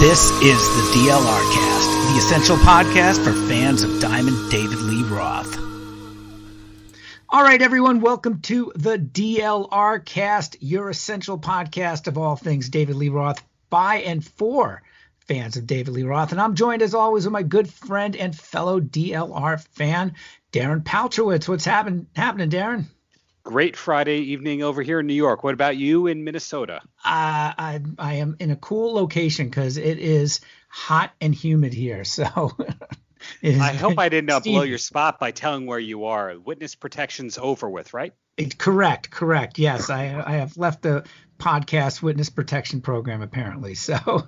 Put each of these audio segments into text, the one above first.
This is the DLR Cast, the essential podcast for fans of Diamond David Lee Roth. All right, everyone, welcome to the DLR Cast, your essential podcast of all things David Lee Roth by and for fans of David Lee Roth. And I'm joined, as always, with my good friend and fellow DLR fan, Darren Paltrowitz. What's happening, Darren? Great Friday evening over here in New York. What about you in Minnesota? I am in a cool location because it is hot and humid here. So I hope I didn't blow your spot by telling where you are. Witness protection's over with, right? Correct. Yes, I have left the podcast witness protection program apparently. So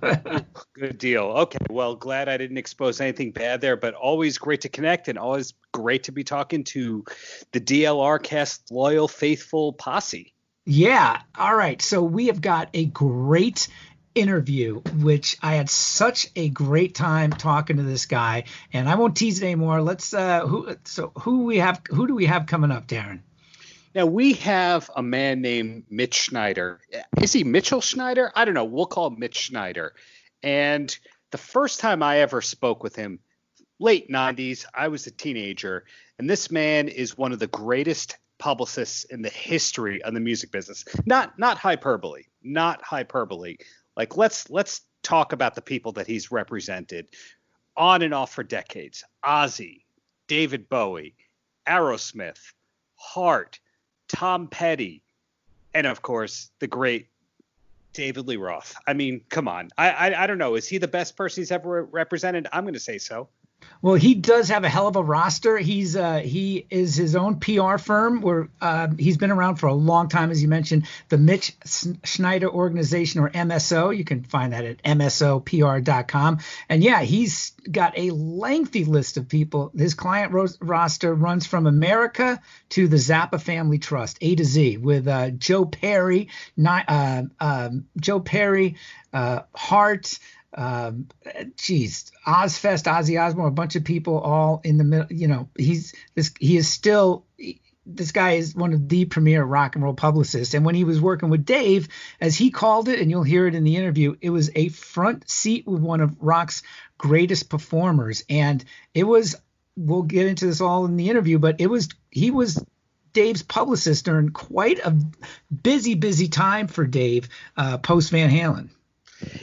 good deal. Okay, well, glad I didn't expose anything bad there, but always great to connect and always great to be talking to the DLR Cast loyal, faithful posse. Yeah. All right. So we have got a great interview, which I had such a great time talking to this guy, and I won't tease it anymore. Let's who do we have coming up, Darren? Now, we have a man named Mitch Schneider. Is he Mitchell Schneider? I don't know. We'll call him Mitch Schneider. And the first time I ever spoke with him, late 90s, I was a teenager. And this man is one of the greatest publicists in the history of the music business. Not hyperbole. Like, let's talk about the people that he's represented on and off for decades. Ozzy, David Bowie, Aerosmith, Heart, Tom Petty, and of course the great David Lee Roth. I mean, come on. I don't know. Is he the best person he's ever represented? I'm going to say so. Well, he does have a hell of a roster. He is his own PR firm where he's been around for a long time, as you mentioned, the Mitch Schneider Organization, or MSO. You can find that at msopr.com. And yeah, he's got a lengthy list of people. His client roster runs from America to the Zappa Family Trust, A to Z, with Joe Perry, Hart, Ozfest, Ozzy Osbourne, a bunch of people all in the middle. You know, this guy is one of the premier rock and roll publicists. And when he was working with Dave, as he called it, and you'll hear it in the interview, it was a front seat with one of rock's greatest performers. And it was, we'll get into this all in the interview, but he was Dave's publicist during quite a busy time for Dave post Van Halen.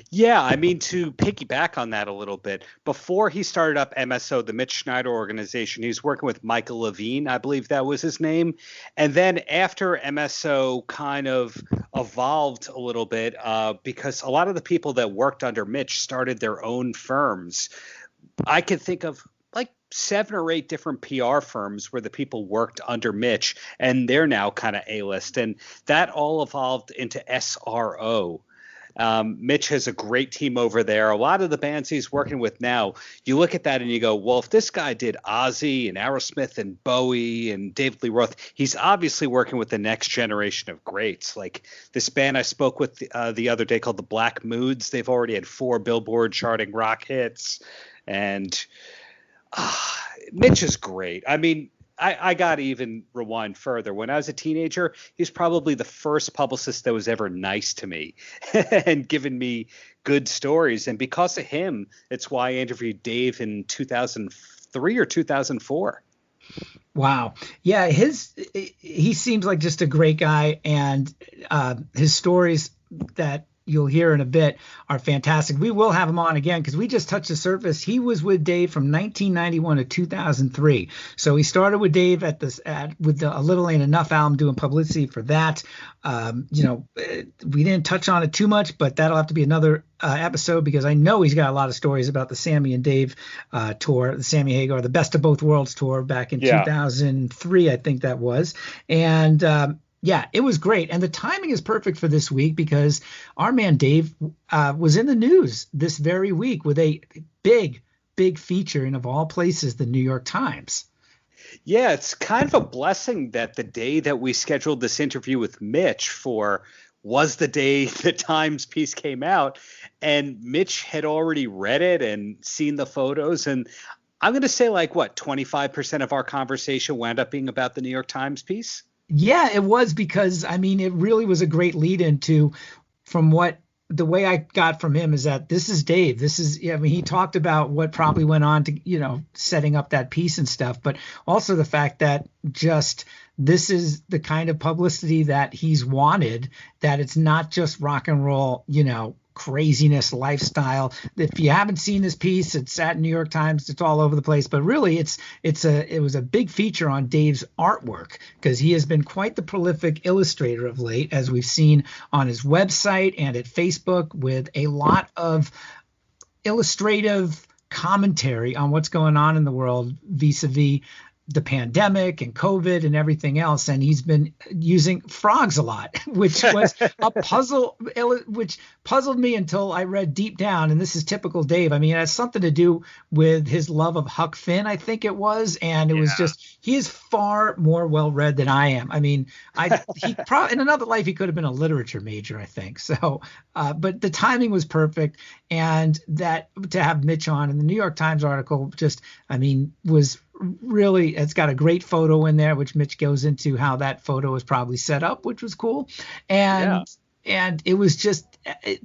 Yeah, I mean, to piggyback on that a little bit, before he started up MSO, the Mitch Schneider Organization, he was working with Michael Levine, I believe that was his name. And then after MSO kind of evolved a little bit, because a lot of the people that worked under Mitch started their own firms. I could think of like 7 or 8 different PR firms where the people worked under Mitch, and they're now kind of A-list. And that all evolved into SRO. Mitch has a great team over there. A lot of the bands he's working with now, you look at that and you go, well, if this guy did Ozzy and Aerosmith and Bowie and David Lee Roth, he's obviously working with the next generation of greats. Like this band I spoke with the other day called the Black Moods. They've already had 4 Billboard charting rock hits. And Mitch is great. I mean, I got to even rewind further. When I was a teenager, he was probably the first publicist that was ever nice to me and given me good stories. And because of him, it's why I interviewed Dave in 2003 or 2004. Wow. Yeah, he seems like just a great guy, and his stories that you'll hear in a bit are fantastic. We will have him on again because we just touched the surface. He was with Dave from 1991 to 2003. So he started with Dave with the A Little Ain't Enough album, doing publicity for that. We didn't touch on it too much, but that'll have to be another episode because I know he's got a lot of stories about the Sammy and Dave tour, the Sammy Hagar, the Best of Both Worlds tour back in 2003, I think that was. And yeah, it was great. And the timing is perfect for this week because our man Dave was in the news this very week with a big feature in, of all places, the New York Times. Yeah, it's kind of a blessing that the day that we scheduled this interview with Mitch for was the day the Times piece came out. And Mitch had already read it and seen the photos. And I'm going to say 25% of our conversation wound up being about the New York Times piece. Yeah, it was, because I mean, it really was a great lead into from what the way I got from him is that this is Dave. This is, I mean, he talked about what probably went on to, setting up that piece and stuff, but also the fact that just this is the kind of publicity that he's wanted, that it's not just rock and roll, craziness lifestyle. If you haven't seen this piece, it's at New York Times, it's all over the place, but really it was a big feature on Dave's artwork, because he has been quite the prolific illustrator of late, as we've seen on his website and at Facebook, with a lot of illustrative commentary on what's going on in the world vis-a-vis the pandemic and COVID and everything else. And he's been using frogs a lot, which was a puzzle, which puzzled me until I read deep down. And this is typical Dave. I mean, it has something to do with his love of Huck Finn, I think it was. And it was just, he is far more well-read than I am. I mean, he probably, in another life, he could have been a literature major, I think. So, but the timing was perfect. And that to have Mitch on in the New York Times article just, I mean, was really, it's got a great photo in there, which Mitch goes into how that photo was probably set up, which was cool. And it was just,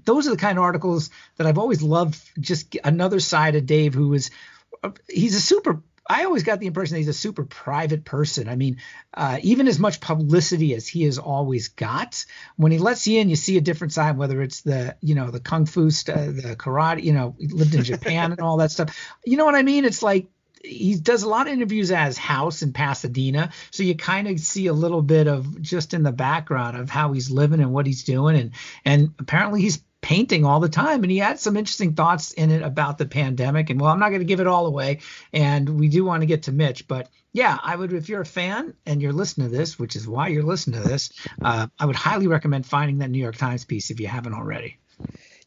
those are the kind of articles that I've always loved. Just another side of Dave, I always got the impression that he's a super private person. I mean, even as much publicity as he has always got, when he lets you in, you see a different side, whether it's the Kung Fu, the karate, he lived in Japan and all that stuff. You know what I mean? It's like, he does a lot of interviews at his house in Pasadena. So you kind of see a little bit of just in the background of how he's living and what he's doing. And apparently he's painting all the time. And he had some interesting thoughts in it about the pandemic. And well, I'm not going to give it all away. And we do want to get to Mitch. But yeah, I would, if you're a fan and you're listening to this, which is why you're listening to this, I would highly recommend finding that New York Times piece if you haven't already.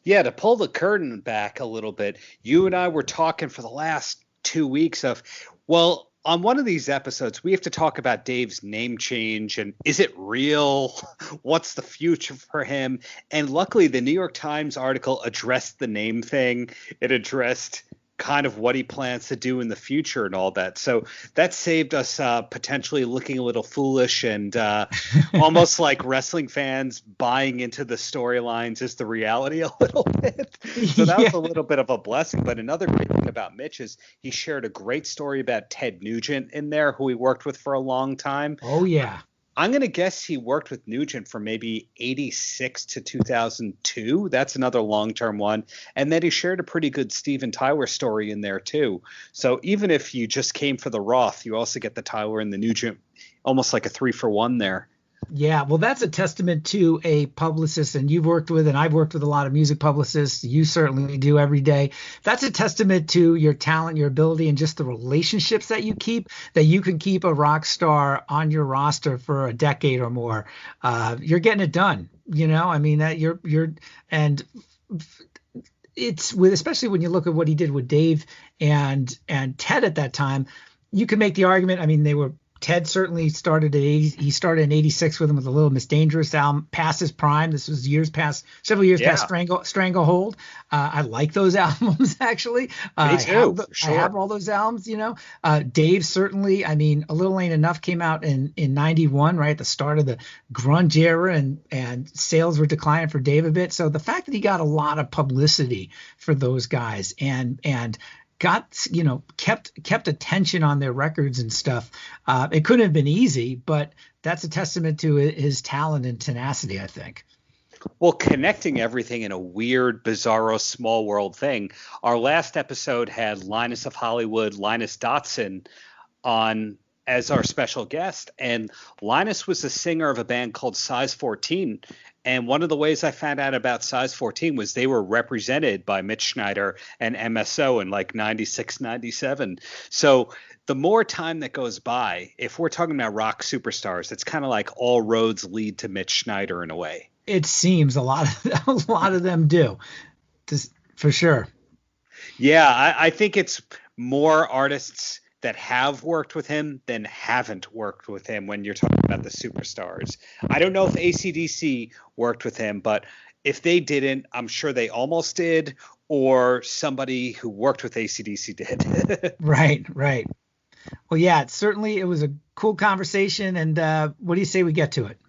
Yeah, to pull the curtain back a little bit, you and I were talking for the last 2 weeks of, well, on one of these episodes, we have to talk about Dave's name change and is it real? What's the future for him? And luckily, the New York Times article addressed the name thing. It addressed kind of what he plans to do in the future and all that. So that saved us potentially looking a little foolish and almost like wrestling fans buying into the storylines is the reality a little bit. So that was a little bit of a blessing. But another great thing about Mitch is he shared a great story about Ted Nugent in there, who he worked with for a long time. Oh, yeah. I'm going to guess he worked with Nugent from maybe 86 to 2002. That's another long-term one. And then he shared a pretty good Steven Tyler story in there too. So even if you just came for the Roth, you also get the Tyler and the Nugent, almost like a 3-for-1 there. Yeah, well, that's a testament to a publicist, and you've worked with, and I've worked with a lot of music publicists. You certainly do every day. That's a testament to your talent, your ability, and just the relationships that you keep, that you can keep a rock star on your roster for a decade or more. You're getting it done. I mean, that and it's with, especially when you look at what he did with Dave and Ted at that time, you can make the argument. I mean, Ted certainly started he started in 86 with him with a Little Miss Dangerous album, past his prime. This was several years past Stranglehold. I like those albums, actually. Me too, I have all those albums, Dave certainly, I mean, A Little Ain't Enough came out in 91, right at the start of the grunge era, and sales were declining for Dave a bit. So the fact that he got a lot of publicity for those guys and got, kept attention on their records and stuff. It couldn't have been easy, but that's a testament to his talent and tenacity, I think. Well, connecting everything in a weird, bizarro, small world thing. Our last episode had Linus of Hollywood, Linus Dotson, on as our special guest. And Linus was the singer of a band called Size 14. And one of the ways I found out about Size 14 was they were represented by Mitch Schneider and MSO in like 96, 97. So the more time that goes by, if we're talking about rock superstars, it's kind of like all roads lead to Mitch Schneider in a way. It seems a lot of them do, for sure. Yeah, I think it's more artists that have worked with him than haven't worked with him when you're talking about the superstars. I don't know if AC/DC worked with him, but if they didn't, I'm sure they almost did, or somebody who worked with AC/DC did. Right. Well, yeah, it was a cool conversation, and what do you say we get to it?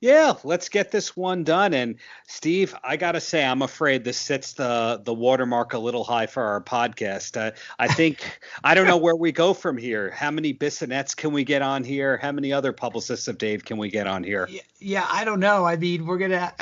Yeah, let's get this one done. And Steve, I gotta say, I'm afraid this sets the watermark a little high for our podcast. I think I don't know where we go from here. How many Bissonnettes can we get on here? How many other publicists of Dave can we get on here? Yeah, I don't know. I mean, we're gonna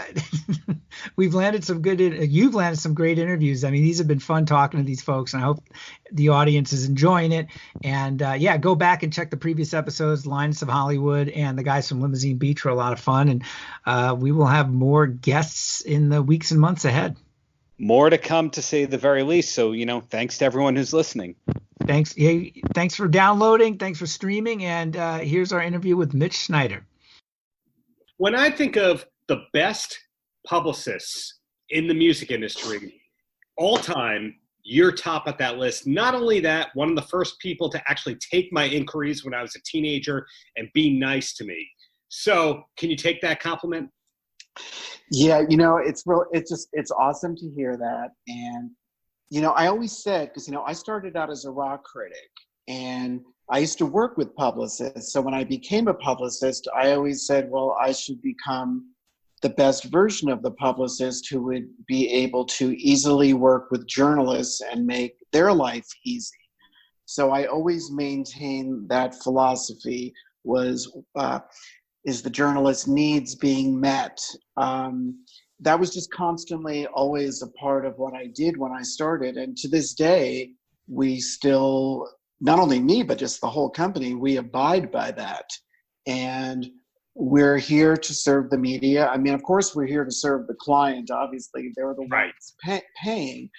we've landed some good. You've landed some great interviews. I mean, these have been fun talking to these folks, and I hope the audience is enjoying it. And yeah, go back and check the previous episodes. Linus of Hollywood and the guys from Limousine Beach were a lot of fun, and we will have more guests in the weeks and months ahead. More to come, to say the very least. So, thanks to everyone who's listening. Thanks. Hey, thanks for downloading. Thanks for streaming. And here's our interview with Mitch Schneider. When I think of the best publicists in the music industry all time, you're top at that list. Not only that, one of the first people to actually take my inquiries when I was a teenager and be nice to me. So can you take that compliment? Yeah, it's awesome to hear that. And, I always said, because, I started out as a rock critic and I used to work with publicists. So when I became a publicist, I always said, well, I should become the best version of the publicist who would be able to easily work with journalists and make their life easy. So I always maintained that philosophy is the journalist's needs being met. That was just constantly always a part of what I did when I started. And to this day, we still, not only me, but just the whole company, we abide by that. And we're here to serve the media. I mean, of course, we're here to serve the client. Obviously, they're the ones paying.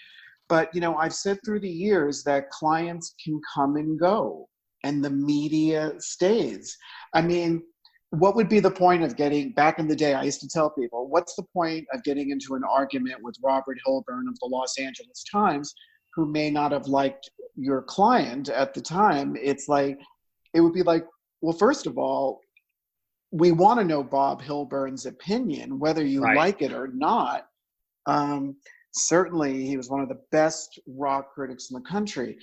But, I've said through the years that clients can come and go and the media stays. I mean, what would be the point of back in the day, I used to tell people, what's the point of getting into an argument with Robert Hilburn of the Los Angeles Times, who may not have liked your client at the time? It would be like, well, first of all, we want to know Bob Hilburn's opinion, whether you like it or not. Certainly, he was one of the best rock critics in the country.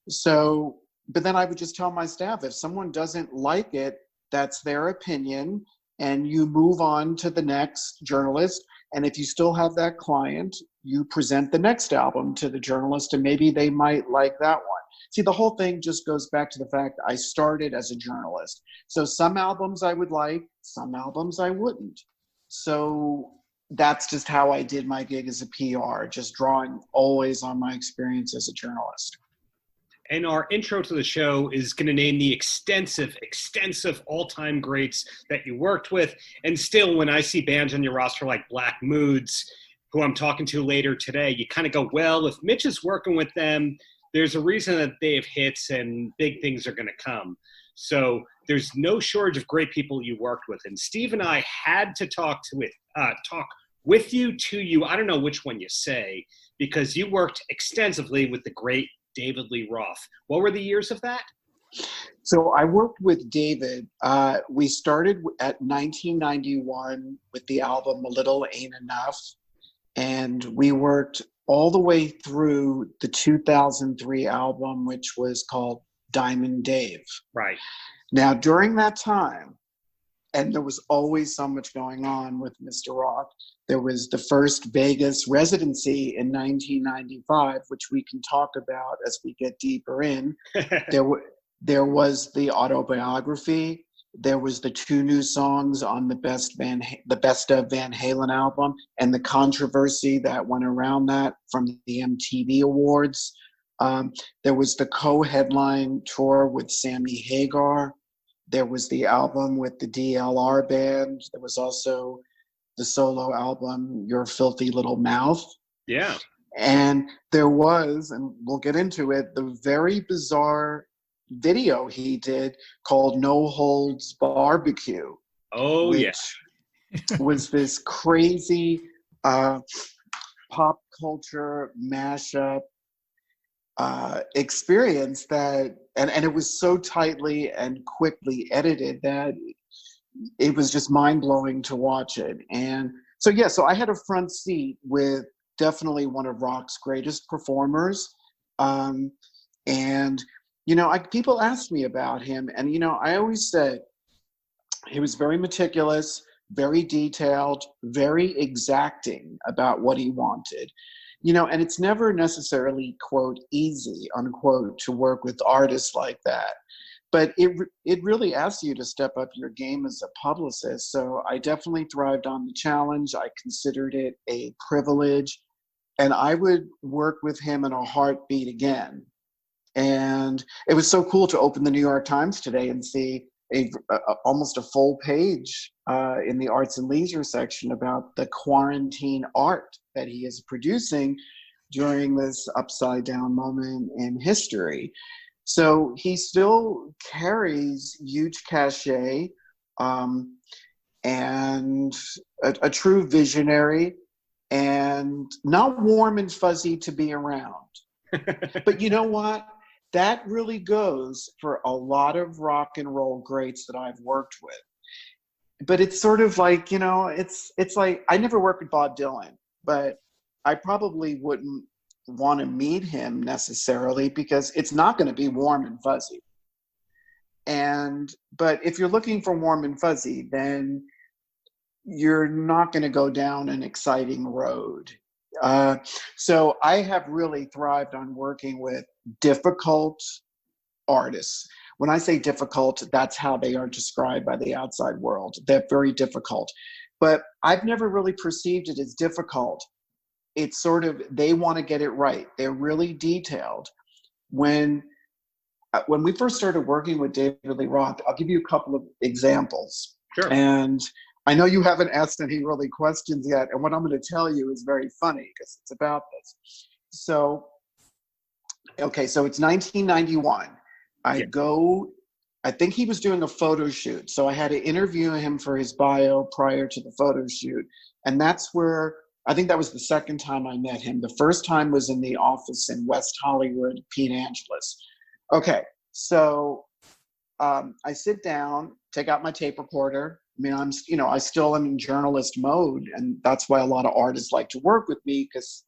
So, but then I would just tell my staff, if someone doesn't like it, that's their opinion, and you move on to the next journalist. And if you still have that client, you present the next album to the journalist, and maybe they might like that one. See, the whole thing just goes back to the fact I started as a journalist. So some albums I would like, some albums I wouldn't. So that's just how I did my gig as a PR, just drawing always on my experience as a journalist. And our intro to the show is going to name the extensive all-time greats that you worked with. And still, when I see bands on your roster like Black Moods, who I'm talking to later today, you kind of go, well, if Mitch is working with them, there's a reason that they have hits and big things are going to come. So there's no shortage of great people you worked with. And Steve and I had to talk with you, to you. I don't know which one you say, because you worked extensively with the great David Lee Roth. What were the years of that? So I worked with David. We started at 1991 with the album A Little Ain't Enough. And we worked all the way through the 2003 album, which was called Diamond Dave. Right. Now, during that time, and there was always so much going on with Mr. Roth. There was the first Vegas residency in 1995, which we can talk about as we get deeper in. There was the autobiography. There was the 2 new songs on the Best of Van Halen album, and the controversy that went around that from the MTV Awards. There was the co-headline tour with Sammy Hagar. There was the album with the DLR band. There was also the solo album, Your Filthy Little Mouth. Yeah. And there was, and we'll get into it, the very bizarre video he did called No Holds Barbecue. Oh, yeah. Was this crazy pop culture mashup experience that, and it was so tightly and quickly edited that it was just mind-blowing to watch it. And so I had a front seat with definitely one of rock's greatest performers. And people asked me about him, and I always said he was very meticulous, very detailed, very exacting about what he wanted. You know, and it's never necessarily, quote, easy, unquote, to work with artists like that. But it really asks you to step up your game as a publicist. So I definitely thrived on the challenge. I considered it a privilege. And I would work with him in a heartbeat again. And it was so cool to open the New York Times today and see almost a full page in the arts and leisure section about the quarantine art that he is producing during this upside down moment in history. So he still carries huge cachet, and a true visionary, and not warm and fuzzy to be around. But you know what? That really goes for a lot of rock and roll greats that I've worked with. But it's sort of like, you know, it's like, I never worked with Bob Dylan, but I probably wouldn't want to meet him necessarily because it's not going to be warm and fuzzy. But if you're looking for warm and fuzzy, then you're not going to go down an exciting road. So I have really thrived on working with difficult artists. When I say difficult, that's how they are described by the outside world. They're very difficult. But I've never really perceived it as difficult. It's sort of, they want to get it right. They're really detailed. When we first started working with David Lee Roth, I'll give you a couple of examples. Sure. And I know you haven't asked any really questions yet, and what I'm going to tell you is very funny because it's about this. So it's 1991. I think he was doing a photo shoot, so I had to interview him for his bio prior to the photo shoot, and that's where, I think that was the second time I met him. The first time was in the office in West Hollywood, Pete Angeles. Okay, so I sit down, take out my tape recorder. I mean, I still am in journalist mode, and that's why a lot of artists like to work with me because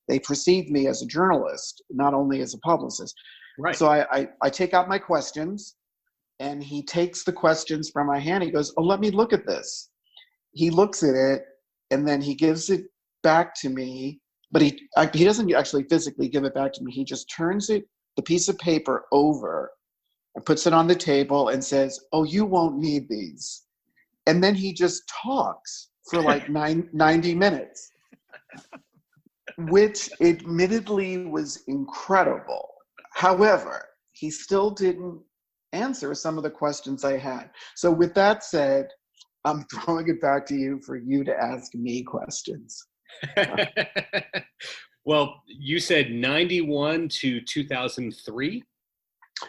they perceive me as a journalist, not only as a publicist. Right. So I take out my questions, and he takes the questions from my hand. He goes, "Oh, let me look at this." He looks at it, and then he gives it back to me, but he doesn't actually physically give it back to me. He just turns the piece of paper over and puts it on the table and says, "Oh, you won't need these." And then he just talks for like 90 minutes, which admittedly was incredible. However, he still didn't answer some of the questions I had. So with that said, I'm throwing it back to you for you to ask me questions. Well, you said 91 to 2003?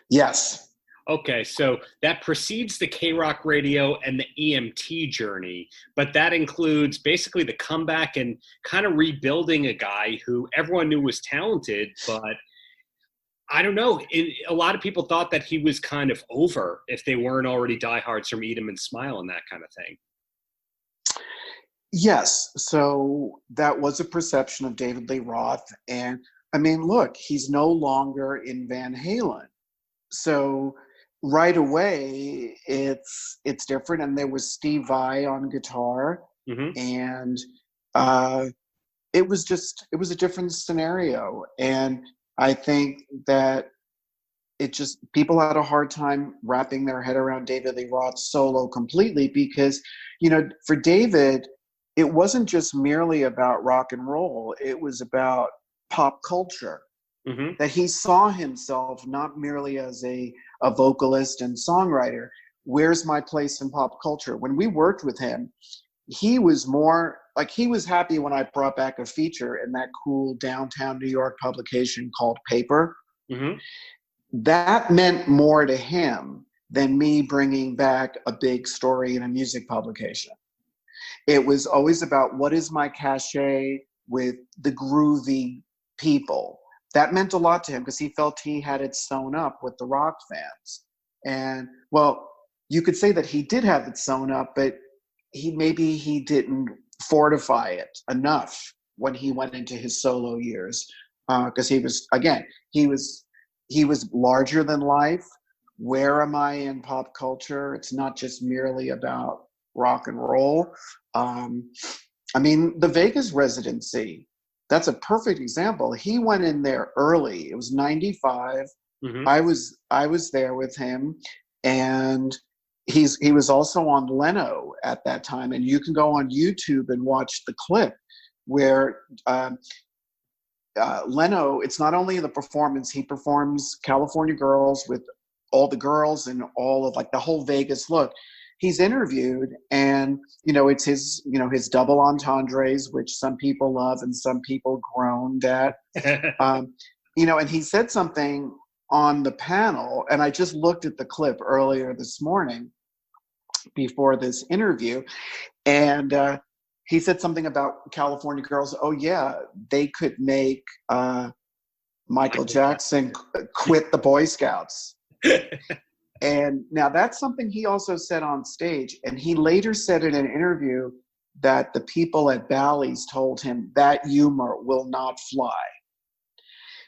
Yes. Okay, so that precedes the K-Rock radio and the EMT journey, but that includes basically the comeback and kind of rebuilding a guy who everyone knew was talented, but I don't know. A lot of people thought that he was kind of over if they weren't already diehards from Eat 'Em and Smile and that kind of thing. Yes, so that was a perception of David Lee Roth. And I mean, look, he's no longer in Van Halen. So right away, it's different. And there was Steve Vai on guitar. Mm-hmm. And it was a different scenario. And I think that people had a hard time wrapping their head around David Lee Roth's solo completely because, for David, it wasn't just merely about rock and roll. It was about pop culture. Mm-hmm. That he saw himself not merely as a vocalist and songwriter. Where's my place in pop culture? When we worked with him, he was more like, he was happy when I brought back a feature in that cool downtown New York publication called Paper. Mm-hmm. That meant more to him than me bringing back a big story in a music publication. It was always about, what is my cachet with the groovy people? That meant a lot to him because he felt he had it sewn up with the rock fans. And, well, you could say that he did have it sewn up, but maybe he didn't fortify it enough when he went into his solo years. Because he was larger than life. Where am I in pop culture? It's not just merely about rock and roll. I mean, the Vegas residency, that's a perfect example. He went in there early. It was 95. Mm-hmm. I was there with him, and he was also on Leno at that time. And you can go on YouTube and watch the clip where Leno, it's not only the performance, he performs California Girls with all the girls and all of like the whole Vegas look. He's interviewed, and it's his his double entendres, which some people love and some people groaned at. And he said something on the panel, and I just looked at the clip earlier this morning before this interview, and he said something about California Girls. Oh yeah, they could make Michael Jackson quit the Boy Scouts. And now that's something he also said on stage. And he later said in an interview that the people at Bally's told him that humor will not fly.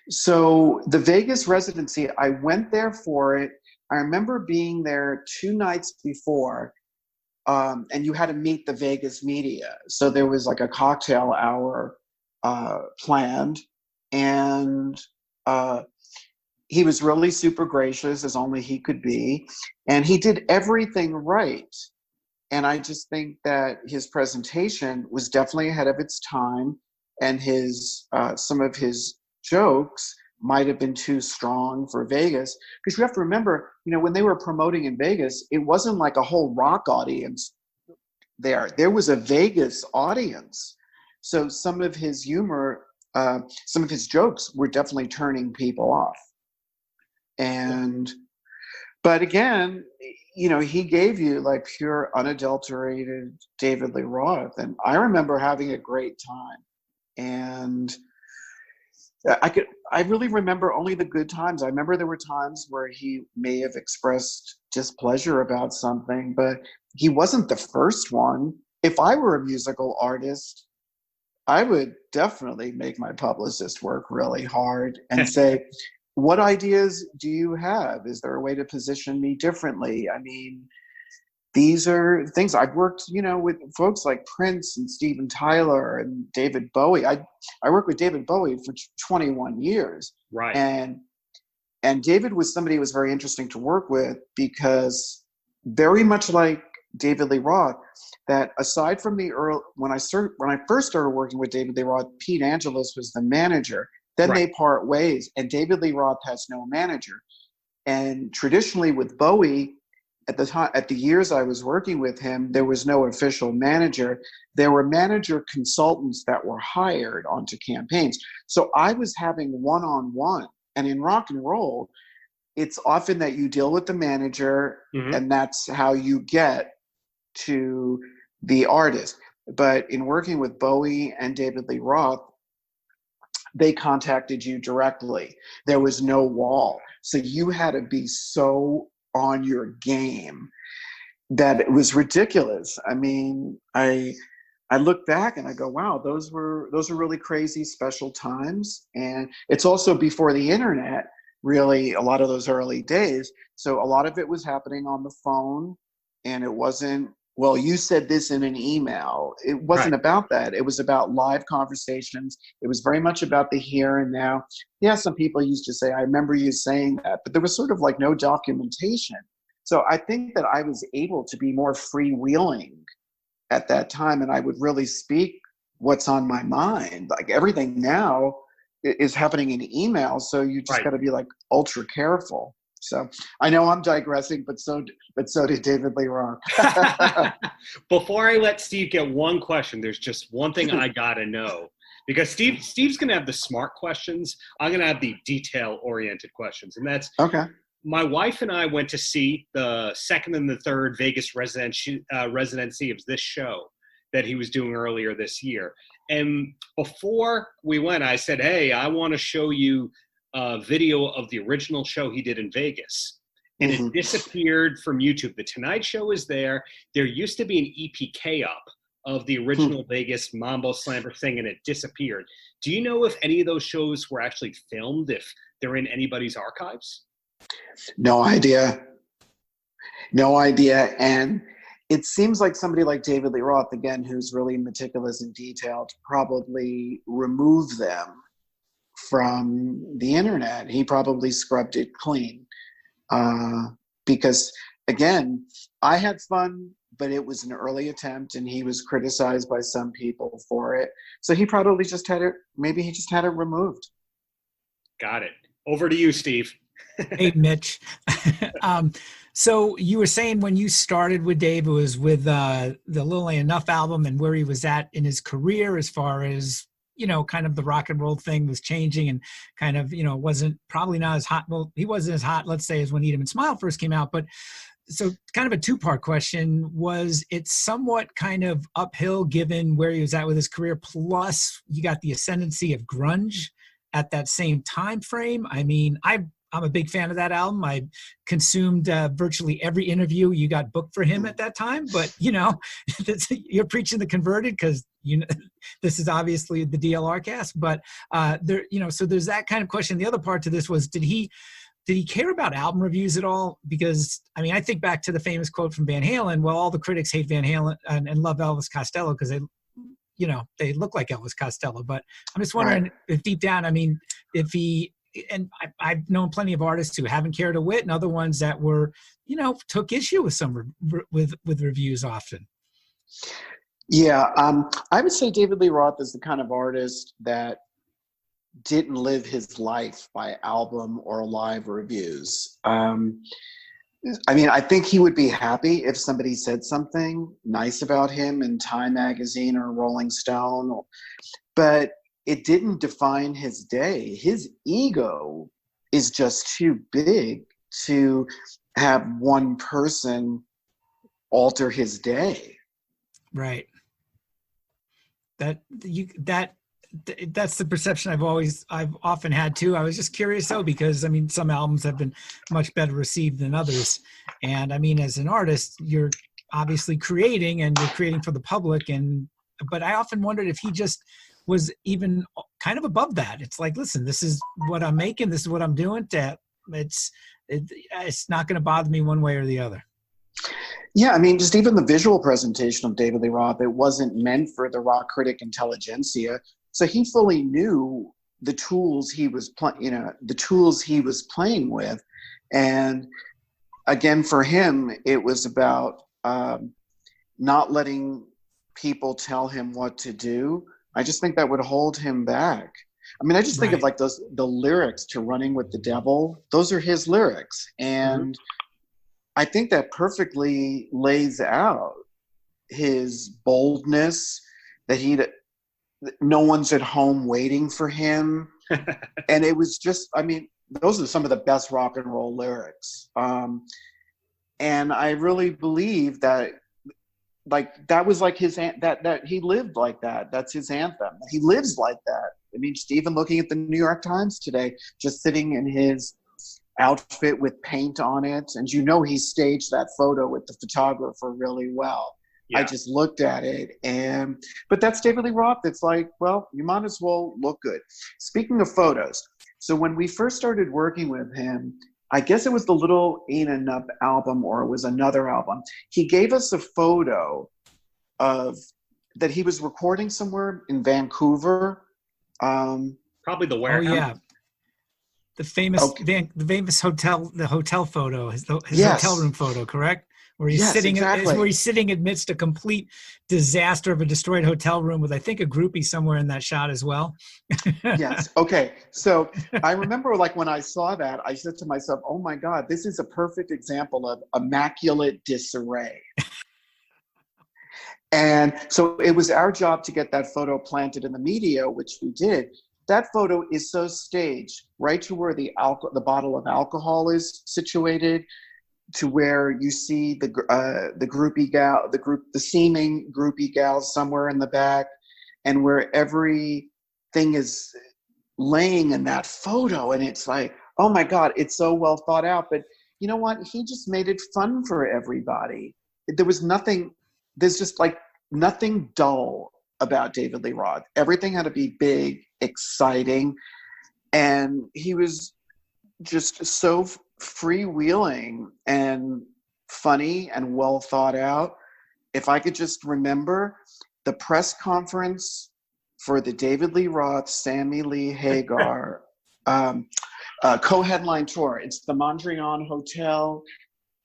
So the Vegas residency, I went there for it. I remember being there 2 nights before, and you had to meet the Vegas media. So there was like a cocktail hour planned, and he was really super gracious, as only he could be, and he did everything right. And I just think that his presentation was definitely ahead of its time, and his some of his jokes might have been too strong for Vegas, because you have to remember, when they were promoting in Vegas, it wasn't like a whole rock audience there. There was a Vegas audience, so some of his humor, some of his jokes were definitely turning people off. But again, he gave you like pure unadulterated David Lee Roth. And I remember having a great time. And I really remember only the good times. I remember there were times where he may have expressed displeasure about something, but he wasn't the first one. If I were a musical artist, I would definitely make my publicist work really hard and say, what ideas do you have? Is there a way to position me differently? I mean, these are things I've worked, with folks like Prince and Steven Tyler and David Bowie. I worked with David Bowie for 21 years. Right. And David was somebody who was very interesting to work with, because very much like David Lee Roth, that aside from the when I first started working with David Lee Roth, Pete Angelos was the manager. Then right. They part ways, and David Lee Roth has no manager. And traditionally with Bowie, at the years I was working with him, there was no official manager. There were manager consultants that were hired onto campaigns. So I was having one-on-one. And in rock and roll, it's often that you deal with the manager, mm-hmm. and that's how you get to the artist. But in working with Bowie and David Lee Roth, they contacted you directly. There was no wall. So you had to be so on your game that it was ridiculous. I mean, I look back and I go, wow, those were really crazy special times. And it's also before the internet, really, a lot of those early days. So a lot of it was happening on the phone, and it wasn't, well, you said this in an email. It wasn't right. about that. It was about live conversations. It was very much about the here and now. Yeah, some people used to say, I remember you saying that, but there was sort of like no documentation. So I think that I was able to be more freewheeling at that time, and I would really speak what's on my mind. Like everything now is happening in email, so you just right. got to be like ultra careful. So I know I'm digressing, but so did David Lee Roth. Before I let Steve get one question, there's just one thing I gotta know, because Steve's gonna have the smart questions. I'm gonna have the detail-oriented questions, and that's okay. My wife and I went to see the second and the third Vegas residency of this show that he was doing earlier this year. And before we went, I said, "Hey, I want to show you video of the original show he did in Vegas." And mm-hmm. It disappeared from YouTube. The Tonight Show is there. There used to be an EPK up of the original Vegas Mambo Slammer thing, and it disappeared. Do you know if any of those shows were actually filmed, if they're in anybody's archives? No idea. And it seems like somebody like David Lee Roth, again, who's really meticulous and detailed, probably removed them from the internet. He probably scrubbed it clean. Because, again, I had fun, but it was an early attempt, and he was criticized by some people for it. So he probably just had it, maybe he just had it removed. Got it. Over to you, Steve. Hey, Mitch. So you were saying when you started with Dave, it was with the Little Ain't Enough album, and where he was at in his career as far as, you know, kind of the rock and roll thing was changing, and kind of, you know, wasn't probably not as hot. Well, he wasn't as hot, let's say, as when Eat 'Em and Smile first came out. But so kind of a two-part question, was it somewhat kind of uphill given where he was at with his career, plus you got the ascendancy of grunge at that same time frame? I mean, I'm a big fan of that album. I consumed virtually every interview you got booked for him at that time. But, you know, you're preaching the converted, because, you know, this is obviously the DLR cast. But, there, you know, so there's that kind of question. The other part to this was, did he care about album reviews at all? Because, I mean, I think back to the famous quote from Van Halen, well, all the critics hate Van Halen and love Elvis Costello because they, you know, they look like Elvis Costello. But I'm just wondering if deep down, I mean, if he, and I've known plenty of artists who haven't cared a whit, and other ones that were, you know, took issue with some with reviews often. Yeah, I would say David Lee Roth is the kind of artist that didn't live his life by album or live reviews. I mean, I think he would be happy if somebody said something nice about him in Time Magazine or Rolling Stone, but it didn't define his day. His ego is just too big to have one person alter his day. Right. That's the perception I've often had too. I was just curious though, because I mean, some albums have been much better received than others. And I mean, as an artist, you're obviously creating, and you're creating for the public. But I often wondered if he just was even kind of above that. It's like, listen, this is what I'm making. This is what I'm doing. It's not going to bother me one way or the other. Yeah, I mean, just even the visual presentation of David Lee Roth, it wasn't meant for the rock critic intelligentsia. So he fully knew the tools he was playing with. And again, for him, it was about not letting people tell him what to do. I just think that would hold him back. I mean, I just think of like the lyrics to Running with the Devil. Those are his lyrics. And I think that perfectly lays out his boldness, that no one's at home waiting for him. And it was just, I mean, those are some of the best rock and roll lyrics. And I really believe that, like, that was like his, that he lived like that. That's his anthem. He lives like that. I mean, just even looking at the New York Times today, just sitting in his outfit with paint on it. And you know, he staged that photo with the photographer really well. Yeah. I just looked at it, but that's David Lee Roth. It's like, well, you might as well look good. Speaking of photos, so when we first started working with him, I guess it was the Little Ain't Enough album, or it was another album. He gave us a photo of that he was recording somewhere in Vancouver. Probably the warehouse. Oh yeah, the famous the famous hotel, the hotel photo, his hotel room photo, correct? Where he's sitting, exactly. Where he's sitting amidst a complete disaster of a destroyed hotel room with, I think, a groupie somewhere in that shot as well. Yes. Okay. So I remember, like, when I saw that, I said to myself, "Oh my God, this is a perfect example of immaculate disarray." And so it was our job to get that photo planted in the media, which we did. That photo is so staged, right to where the bottle of alcohol is situated, to where you see the groupie gal, the seeming groupie gal somewhere in the back, and where everything is laying in that photo. And it's like, oh my God, it's so well thought out. But you know what? He just made it fun for everybody. There's just like nothing dull about David Lee Roth. Everything had to be big, exciting, and he was just so freewheeling and funny and well thought out. if I could just remember the press conference for the David Lee Roth, Sammy Lee Hagar co-headline tour. It's the Mondrian Hotel,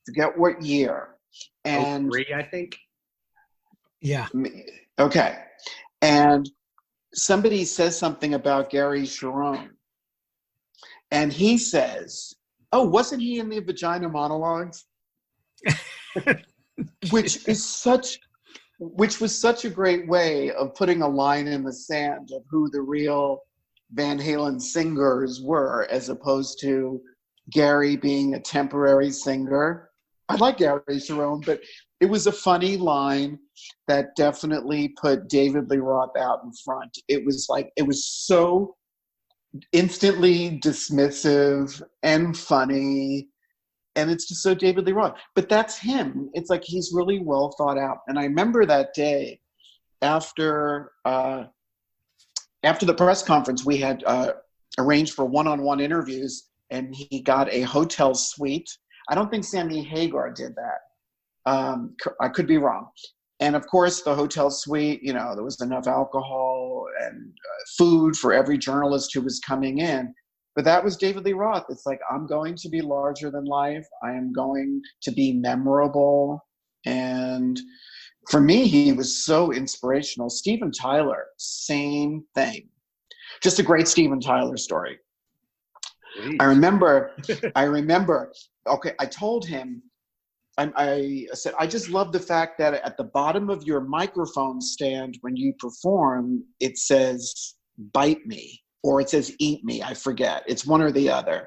forget what year. And 03, I think. Yeah. Okay. And somebody says something about Gary Sharon. And he says, oh, wasn't he in the Vagina Monologues? which was such a great way of putting a line in the sand of who the real Van Halen singers were, as opposed to Gary being a temporary singer. I like Gary Sharon, but it was a funny line that definitely put David Lee Roth out in front. It was so instantly dismissive and funny, and it's just so David Lee Roth. But that's him. It's like he's really well thought out. And I remember that day after the press conference, we had arranged for one-on-one interviews, and he got a hotel suite. I don't think Sammy Hagar did that. I could be wrong. And of course, the hotel suite, there was enough alcohol and food for every journalist who was coming in. But that was David Lee Roth. It's like, I'm going to be larger than life. I am going to be memorable. And for me, he was so inspirational. Steven Tyler, same thing. Just a great Steven Tyler story. Please. I remember, okay, I told him, I said, I just love the fact that at the bottom of your microphone stand when you perform, it says, bite me, or it says, eat me. I forget. It's one or the other.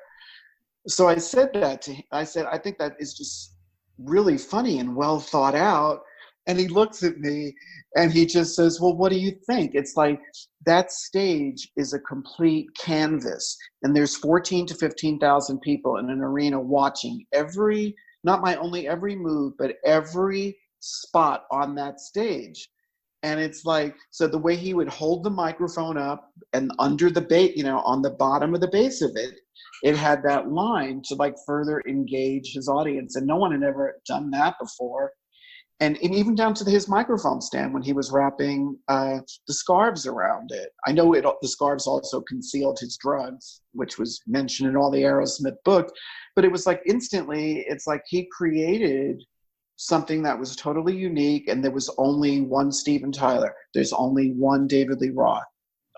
So I said that to him. I said, I think that is just really funny and well thought out. And he looks at me and he just says, well, what do you think? It's like that stage is a complete canvas, and there's 14 to 15,000 people in an arena watching every move, but every spot on that stage. And it's like, so the way he would hold the microphone up, and under the base, on the bottom of the base of it, it had that line to like further engage his audience. And no one had ever done that before. And even down to his microphone stand when he was wrapping the scarves around it. I know the scarves also concealed his drugs, which was mentioned in all the Aerosmith books. But it was like instantly, it's like he created something that was totally unique, and there was only one Steven Tyler. There's only one David Lee Roth,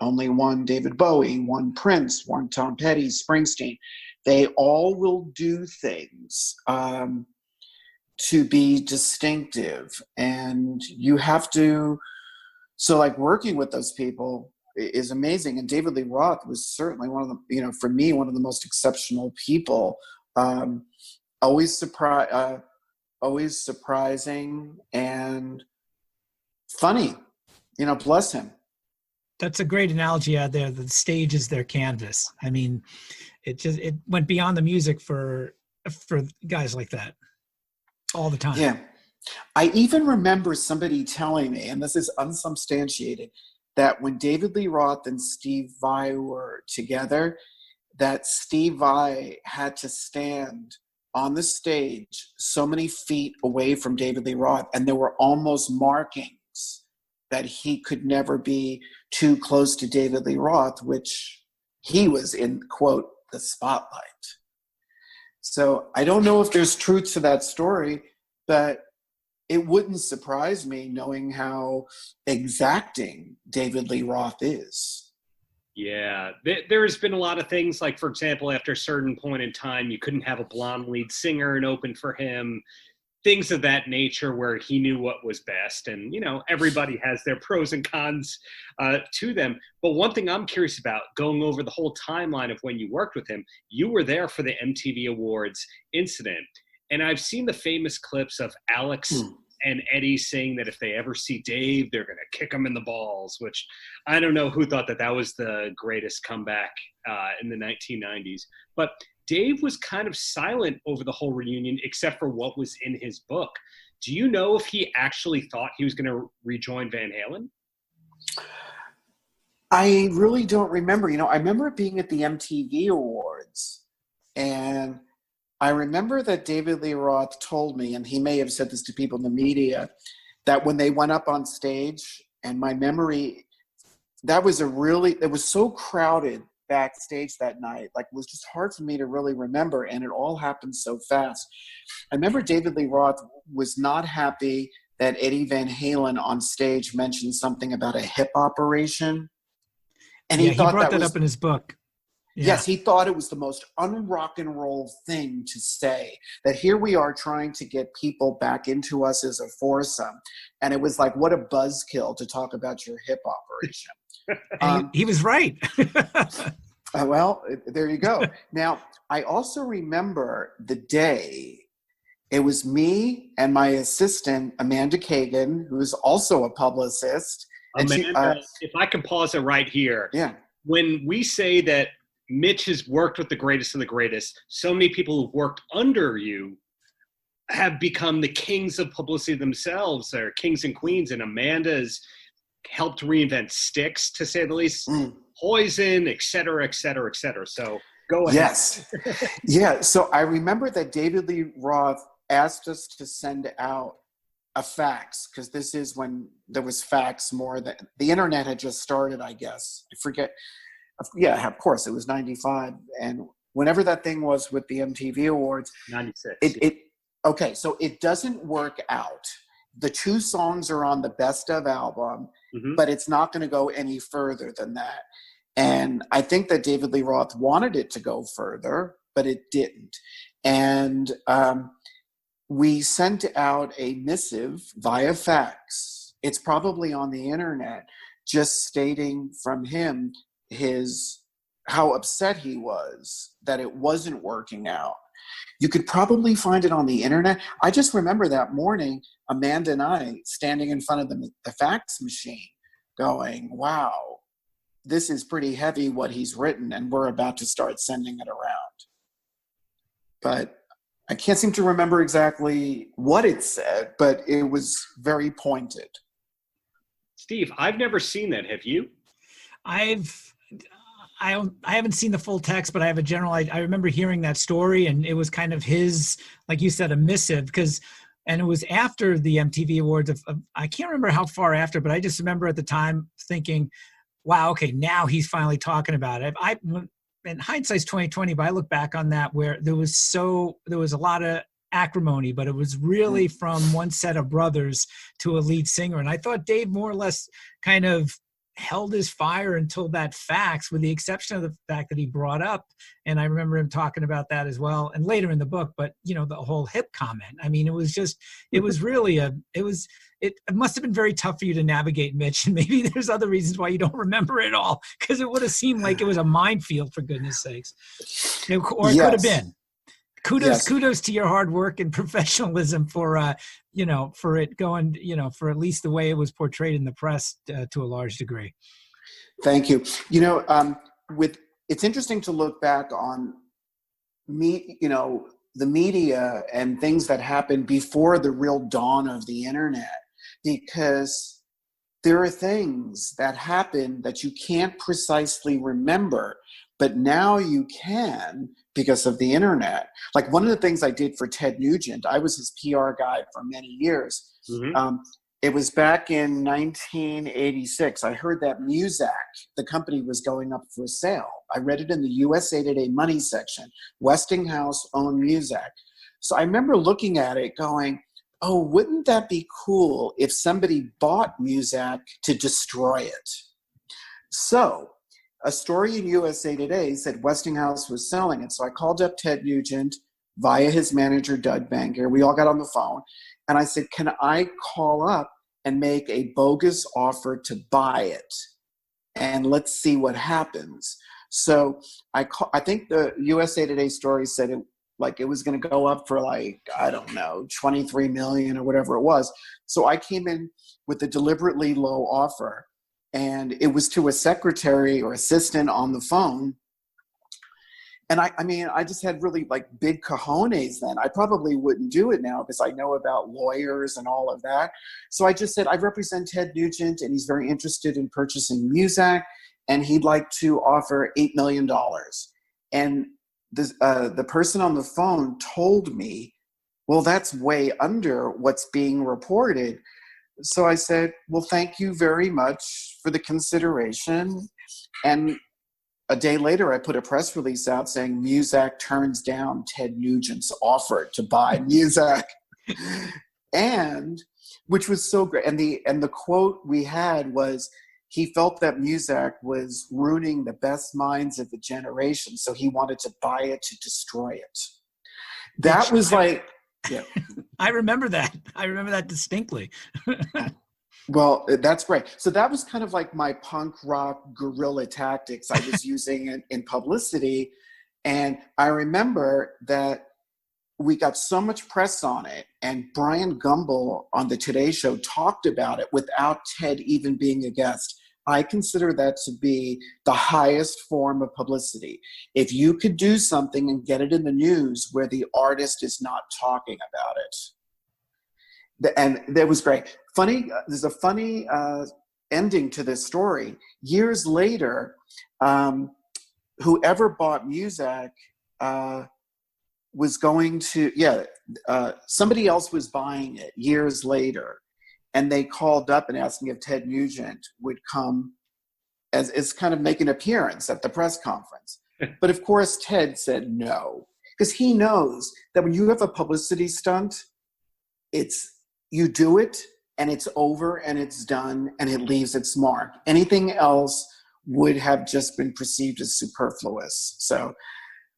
only one David Bowie, one Prince, one Tom Petty, Springsteen. They all will do things to be distinctive, and you have to. So like working with those people is amazing. And David Lee Roth was certainly one of the, for me, one of the most exceptional people. Always surprising and funny, bless him. That's a great analogy out there. The stage is their canvas. I mean, it went beyond the music for guys like that all the time. Yeah. I even remember somebody telling me, and this is unsubstantiated, that when David Lee Roth and Steve Vai were together, that Steve Vai had to stand on the stage so many feet away from David Lee Roth, and there were almost markings that he could never be too close to David Lee Roth, which he was in, quote, the spotlight. So I don't know if there's truth to that story, but it wouldn't surprise me knowing how exacting David Lee Roth is. Yeah, there's been a lot of things, like, for example, after a certain point in time, you couldn't have a blonde lead singer and open for him, things of that nature where he knew what was best. And, everybody has their pros and cons to them. But one thing I'm curious about, going over the whole timeline of when you worked with him, you were there for the MTV Awards incident. And I've seen the famous clips of Alex and Eddie saying that if they ever see Dave, they're going to kick him in the balls, which I don't know who thought that was the greatest comeback in the 1990s. But Dave was kind of silent over the whole reunion, except for what was in his book. Do you know if he actually thought he was going to rejoin Van Halen? I really don't remember. I remember it being at the MTV Awards, and I remember that David Lee Roth told me, and he may have said this to people in the media, that when they went up on stage, and my memory, it was so crowded backstage that night, like it was just hard for me to really remember, and it all happened so fast. I remember David Lee Roth was not happy that Eddie Van Halen on stage mentioned something about a hip operation. And he brought that up in his book. Yeah. Yes, he thought it was the most un-rock and roll thing to say, that here we are trying to get people back into us as a foursome. And it was like, what a buzzkill to talk about your hip operation. He was right. Well, there you go. Now, I also remember the day. It was me and my assistant, Amanda Kagan, who is also a publicist. Amanda, if I can pause it right here. Yeah. When we say that Mitch has worked with the greatest of the greatest, so many people who've worked under you have become the kings of publicity themselves, or kings and queens. And Amanda's helped reinvent Styx, to say the least, Poison, et cetera, et cetera, et cetera. So go ahead. Yes. Yeah. So I remember that David Lee Roth asked us to send out a fax, because this is when there was fax more than the internet had just started, I guess. I forget. Yeah, of course, it was 95. And whenever that thing was with the MTV Awards. 96. Okay, so it doesn't work out. The 2 songs are on the best of album, but it's not going to go any further than that. And I think that David Lee Roth wanted it to go further, but it didn't. And we sent out a missive via fax. It's probably on the internet, just stating from him how upset he was that it wasn't working out. You could probably find it on the internet. I just remember that morning, Amanda and I standing in front of the fax machine going, wow, this is pretty heavy what he's written, and we're about to start sending it around. But I can't seem to remember exactly what it said, but it was very pointed. Steve, I've never seen that. Have you? I haven't seen the full text, but I have a general. I remember hearing that story, and it was kind of his, like you said, a missive, and it was after the MTV Awards. I can't remember how far after, but I just remember at the time thinking, "Wow, okay, now he's finally talking about it." And hindsight's 2020, but I look back on that where there was a lot of acrimony, but it was really from one set of brothers to a lead singer, and I thought Dave more or less kind of held his fire until that fax, with the exception of the fact that he brought up, and I remember him talking about that as well, and later in the book, but the whole hip comment. I mean, it must have been very tough for you to navigate, Mitch, and maybe there's other reasons why you don't remember it all, because it would have seemed like it was a minefield, for goodness sakes. Or it could have been. Kudos to your hard work and professionalism for it going, for at least the way it was portrayed in the press to a large degree. Thank you. It's interesting to look back on the media and things that happened before the real dawn of the internet, because there are things that happen that you can't precisely remember, but now you can because of the internet. Like one of the things I did for Ted Nugent, I was his PR guy for many years. It was back in 1986. I heard that Muzak, the company, was going up for sale. I read it in the USA Today Money section. Westinghouse owned Muzak. So I remember looking at it going, oh, wouldn't that be cool if somebody bought Muzak to destroy it? So a story in USA Today said Westinghouse was selling it. So I called up Ted Nugent via his manager, Doug Banger. We all got on the phone. And I said, can I call up and make a bogus offer to buy it? And let's see what happens. So I think the USA Today story said it was going to go up for $23 million or whatever it was. So I came in with a deliberately low offer. And it was to a secretary or assistant on the phone. And I just had really big cojones then. I probably wouldn't do it now because I know about lawyers and all of that. So I just said, I represent Ted Nugent and he's very interested in purchasing Muzak and he'd like to offer $8 million. And the person on the phone told me, well, that's way under what's being reported. So I said, well, thank you very much for the consideration. And a day later, I put a press release out saying Muzak turns down Ted Nugent's offer to buy Muzak. And which was so great. And the quote we had was, he felt that Muzak was ruining the best minds of the generation, so he wanted to buy it to destroy it. That was like, yeah. I remember that. I remember that distinctly. Well, that's great. So that was kind of like my punk rock guerrilla tactics I was using in publicity. And I remember that we got so much press on it, and Brian Gumbel on the Today Show talked about it without Ted even being a guest. I consider that to be the highest form of publicity. If you could do something and get it in the news where the artist is not talking about it. And that was great. There's a funny ending to this story. Years later, whoever bought Muzak was going to, somebody else was buying it years later. And they called up and asked me if Ted Nugent would come as kind of make an appearance at the press conference. But of course, Ted said no, because he knows that when you have a publicity stunt, you do it and it's over and it's done and it leaves its mark. Anything else would have just been perceived as superfluous. So,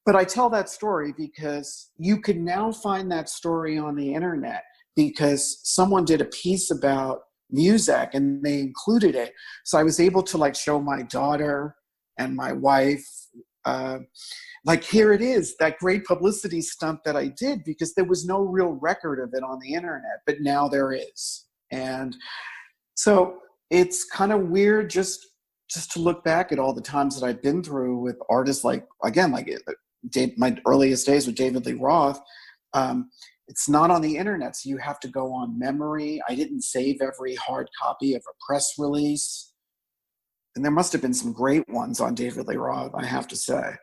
but I tell that story because you can now find that story on the internet, because someone did a piece about Muzak and they included it. So I was able to like show my daughter and my wife, like, here it is, that great publicity stunt that I did, because there was no real record of it on the internet, but now there is. And so it's kind of weird just to look back at all the times that I've been through with artists like, again, like my earliest days with David Lee Roth. It's not on the internet, so you have to go on memory. I didn't save every hard copy of a press release. And there must have been some great ones on David Lee Roth, I have to say.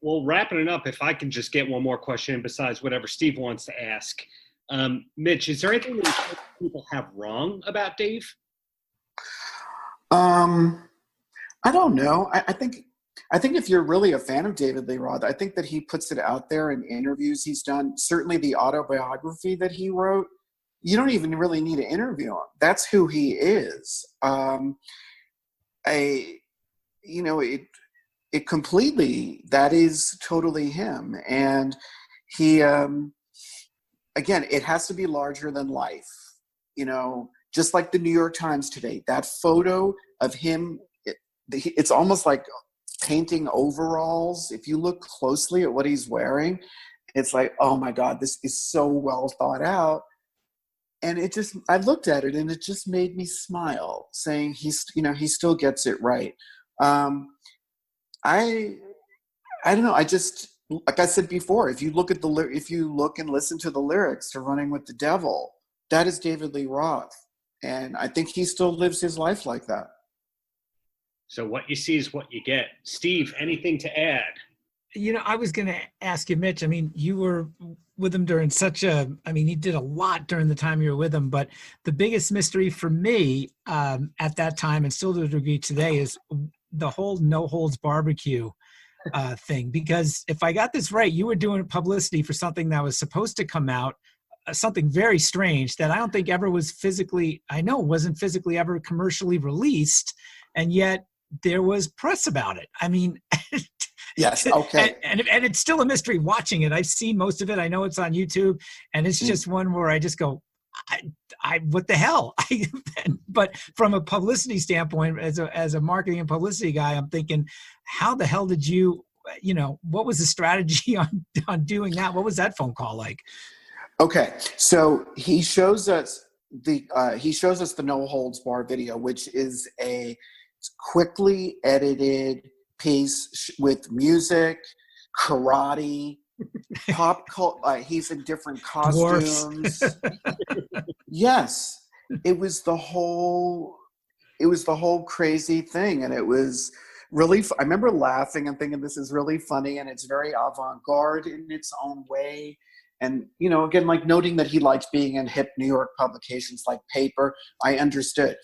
Well, wrapping it up, if I can just get one more question besides whatever Steve wants to ask. Mitch, is there anything that people have wrong about Dave? I don't know. I think if you're really a fan of David Lee Roth, I think that he puts it out there in interviews he's done. Certainly the autobiography that he wrote, you don't even really need to interview him. That's who he is. It completely, that is totally him. And he, again, it has to be larger than life. Just like the New York Times today, that photo of him, it's almost like painting overalls. If you look closely at what he's wearing, it's like, oh my God, this is so well thought out. And I looked at it and it just made me smile, saying he still gets it right. I don't know. I just, like I said before, if you look and listen to the lyrics to Running with the Devil, that is David Lee Roth. And I think he still lives his life like that. So what you see is what you get. Steve, anything to add? I was going to ask you, Mitch, you were with him during he did a lot during the time you were with him, but the biggest mystery for me at that time, and still to a degree today, is the whole no holds barbecue thing. Because if I got this right, you were doing publicity for something that was supposed to come out, something very strange that I don't think ever was wasn't physically ever commercially released. And yet there was press about it. Yes. Okay. And it's still a mystery watching it. I've seen most of it. I know it's on YouTube, and it's just one where I just go, what the hell? But from a publicity standpoint, as a marketing and publicity guy, I'm thinking, how the hell did you, what was the strategy on doing that? What was that phone call like? Okay. So he shows us the no holds bar video, which is a quickly edited piece with music, karate, pop culture. He's in different costumes. Yes, it was the whole crazy thing, and it was really. I remember laughing and thinking, this is really funny, and it's very avant-garde in its own way. And, you know, again, like noting that he liked being in hip New York publications like Paper, I understood.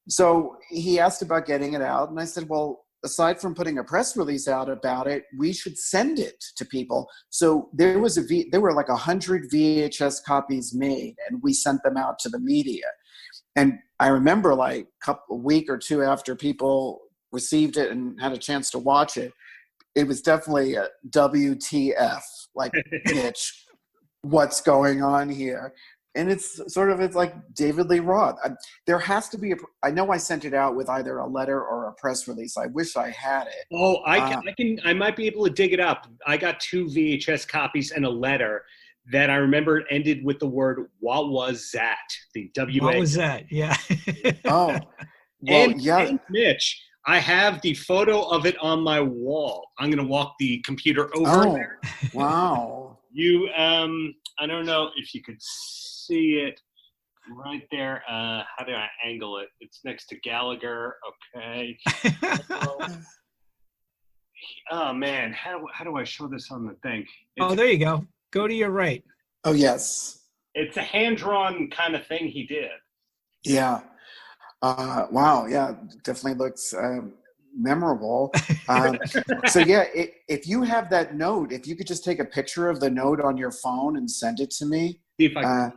So he asked about getting it out. And I said, well, aside from putting a press release out about it, we should send it to people. So there were like 100 VHS copies made, and we sent them out to the media. And I remember like a week or two after people received it and had a chance to watch it, it was definitely a WTF, like, Mitch, what's going on here? And it's like David Lee Roth. There has to be I know I sent it out with either a letter or a press release. I wish I had it. Oh, I might be able to dig it up. I got 2 VHS copies and a letter that I remember ended with the word "what was that?" The W. What was that? Yeah. Oh, well, and Mitch, I have the photo of it on my wall. I'm going to walk the computer over there. Wow. You, I don't know if you could see it right there. How do I angle it? It's next to Gallagher. Okay. Oh man, how do I show this on the thing? There you go. Go to your right. Oh yes. It's a hand-drawn kind of thing he did. Yeah. Wow. Yeah. Definitely looks memorable. So yeah, if you have that note, if you could just take a picture of the note on your phone and send it to me. See if I can.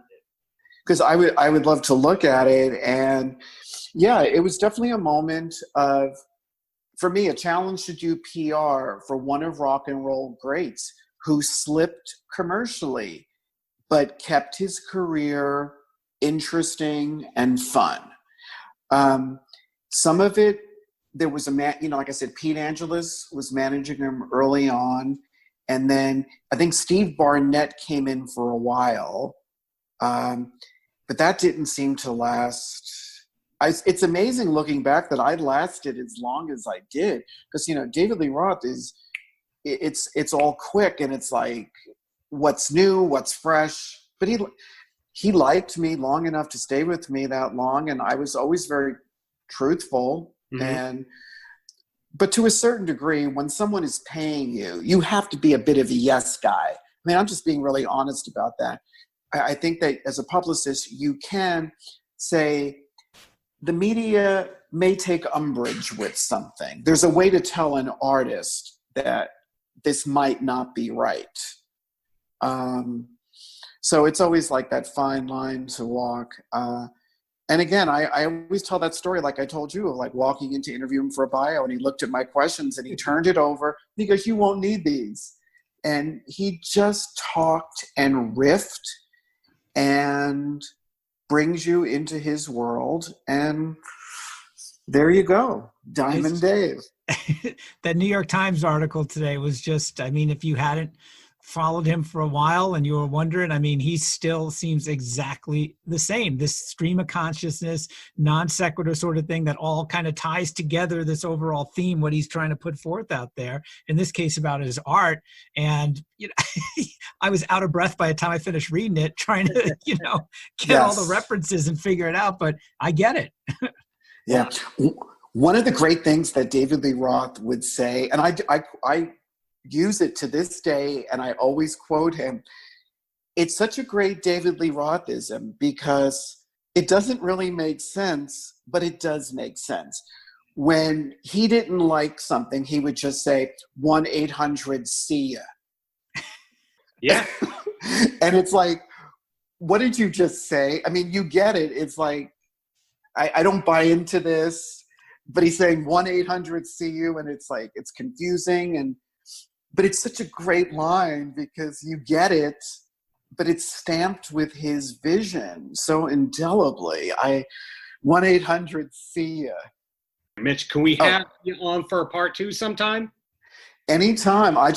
Because I would love to look at it. And yeah, it was definitely a moment of, for me, a challenge to do PR for one of rock and roll greats who slipped commercially, but kept his career interesting and fun. Some of it, there was a man, you know, like I said, Pete Angelus was managing him early on. And then I think Steve Barnett came in for a while. But that didn't seem to last. It's amazing looking back that I lasted as long as I did. Because, you know, David Lee Roth it's all quick, and it's like, what's new, what's fresh. But he liked me long enough to stay with me that long, and I was always very truthful. Mm-hmm. But to a certain degree, when someone is paying you, you have to be a bit of a yes guy. I mean, I'm just being really honest about that. I think that as a publicist, you can say the media may take umbrage with something. There's a way to tell an artist that this might not be right. So it's always like that fine line to walk. And again, I always tell that story, like I told you, of like walking in to interview him for a bio, and he looked at my questions and he turned it over. He goes, "You won't need these." And he just talked and riffed and brings you into his world. And there you go. Diamond Dave. That New York Times article today was just, I mean, if you hadn't followed him for a while and you were wondering, I mean, he still seems exactly the same. This stream of consciousness, non sequitur sort of thing that all kind of ties together this overall theme, what he's trying to put forth out there, in this case about his art. And, you know, I was out of breath by the time I finished reading it, trying to, you know, get all the references and figure it out, but I get it. Yeah. One of the great things that David Lee Roth would say, and I use it to this day, and I always quote him. It's such a great David Lee Rothism because it doesn't really make sense, but it does make sense. When he didn't like something, he would just say 1-800-SEE-YA. Yeah. And it's like, what did you just say? I mean, you get it. It's like, I don't buy into this, but he's saying 1-800-SEE-YOU, and it's like, it's confusing, but it's such a great line because you get it, but it's stamped with his vision so indelibly. 1-800-SEE-YA. Mitch, can we have you on for a part 2 sometime? Anytime. I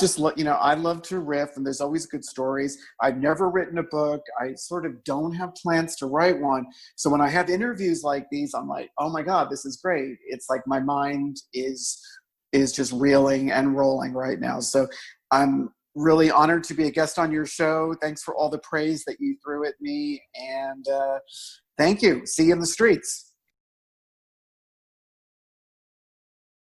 love to riff, and there's always good stories. I've never written a book. I sort of don't have plans to write one. So when I have interviews like these, I'm like, oh my God, this is great. It's like my mind is just reeling and rolling right now. So I'm really honored to be a guest on your show. Thanks for all the praise that you threw at me. And thank you. See you in the streets.